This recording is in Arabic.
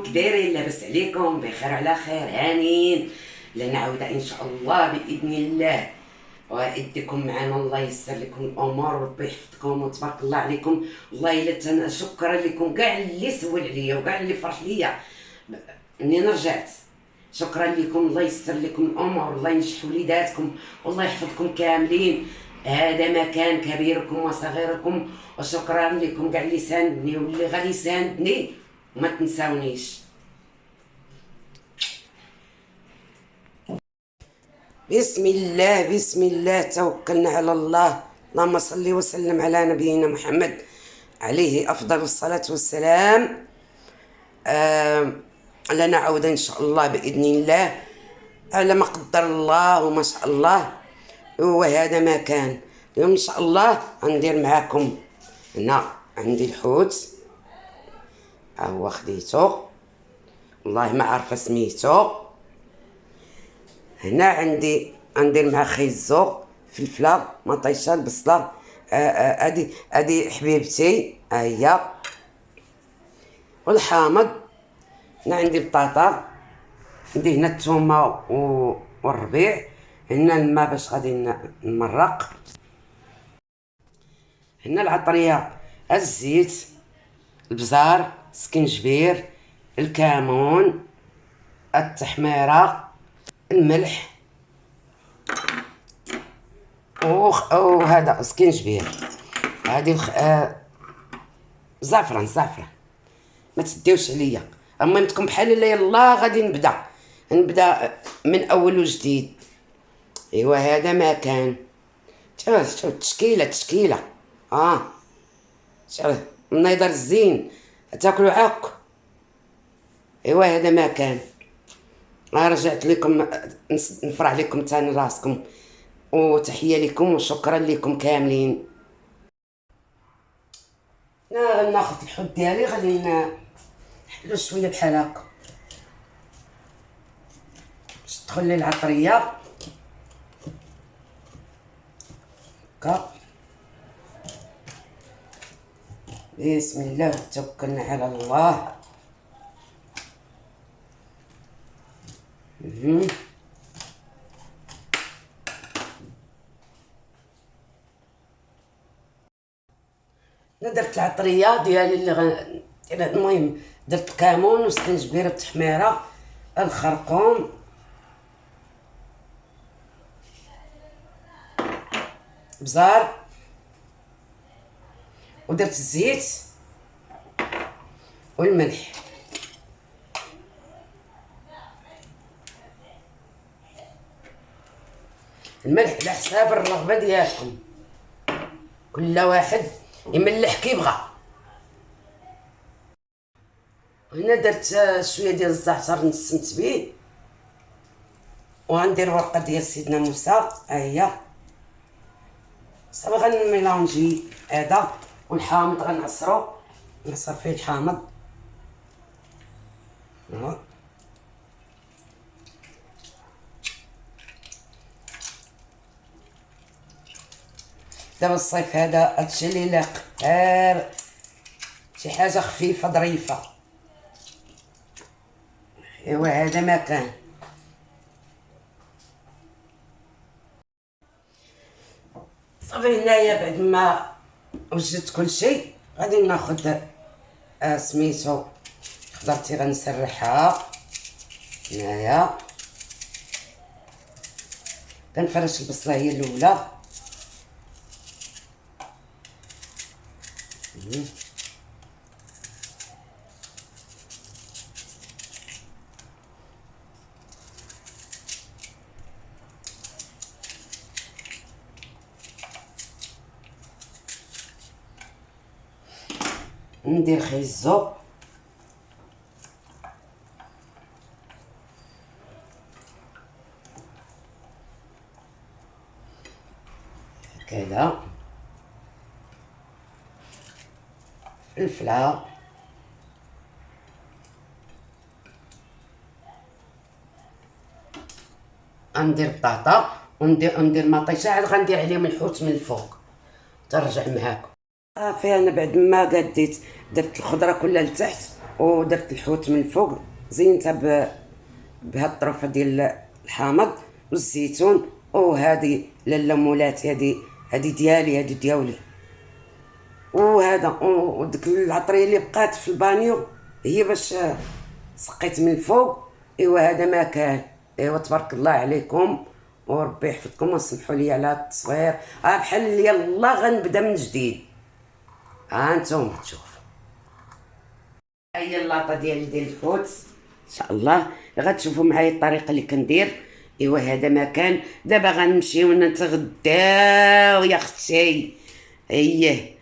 عليكم؟ كدايرين؟ لاباس عليكم؟ بخير على خير هانين. لنعود ان شاء الله باذن الله ويديكم معنا. الله ييسر لكم الامور وربي يحفظكم وتبارك الله عليكم. والله الا شكرا لكم كاع اللي سول عليا وكاع اللي فرح ليا منين رجعت. شكرا لكم، الله ييسر لكم الامور، الله ينجح وليداتكم والله يحفظكم كاملين. هذا مكان كبيركم وصغيركم، وشكرا لكم كاع اللي ساندني واللي غادي يساندني، وما تنساونيش. بسم الله بسم الله توكلنا على الله. اللهم صل وسلم على نبينا محمد عليه افضل الصلاه والسلام. لنعود ان شاء الله باذن الله على ما قدر الله وما شاء الله. وهذا ما كان اليوم ان شاء الله غندير معاكم. هنا عندي الحوت ها هو خديتو، والله ما عارفه سميتو. هنا عندي غندير مع خيزو فلفله مطيشه البصله. هادي حبيبتي ها هي. والحامض هنا عندي بطاطا، عندي هنا الثومه والربيع، هنا الماء باش غادي نمرق، هنا العطريه، الزيت، البزار، السكنجبير، الكمون، التحميره، الملح وهذا سكنجبير. هادي زعفران ما تديوش عليا. المهم تكون بحال لا يلا غادي نبدا من اول وجديد. ايوا هذا ما كان. شوف تشكيله شوف النظر الزين تاكلوا عاك. ايوا هذا ما كان. رجعت لكم نفرح لكم تاني راسكم، وتحيه لكم وشكرا لكم كاملين. انا ناخذ الحوت ديالي غادي نحلو شويه بحال هكا باش تدخل لي العطريه هكا. بسم الله وتوكلنا على الله. انا درت العطريه ديالي اللي المهم درت كمون وسكنجبير وتحميره الخرقوم بزار، ودرت الزيت والملح. الملح على حساب الرغبه ديالكم، كل واحد يملح كيبغى. وهنا درت شويه ديال الزعتر نسمت به، وغندير ورقه ديال سيدنا موسى ها هي صافي. غنميلونجي هذا والحامض غنعصرو، نعصر فيه الحامض. دابا الصيف هادشي اللي لاق، شي حاجه خفيفه ظريفه. ايوا هذا ما كان. صافي هنايا بعد ما وجدت كلشي غادي ناخذ سميتو خضرتي غنسرحها هنايا. كنفرش البصله هي الاولى. ندير خيزو هكذا، فلفله، غندير بطاطا وندير مطيشه، عاد غندير عليهم الحوت من الفوق ترجع معاكم. صافي انا بعد ما قديت درت الخضره كلها لتحت ودرت الحوت من الفوق، زينتها بهاد الطرفه ديال الحامض والزيتون. وهذه لاله مولاتي، هذه ديالي، هذه دياولي. وهذا وديك العطريه اللي بقات في البانيو هي باش سقيت من الفوق. هذا ما كان. تبارك الله عليكم وربي يحفظكم وسمحوا لي على التصوير. بحال يلا غنبدا من جديد. انتم تشوفوا هي اللاطه ديال الحوت ان شاء الله. غتشوفوا معايا الطريقه اللي كندير. هذا ما كان. دابا غنمشيو نتغداو يا اختي. اييه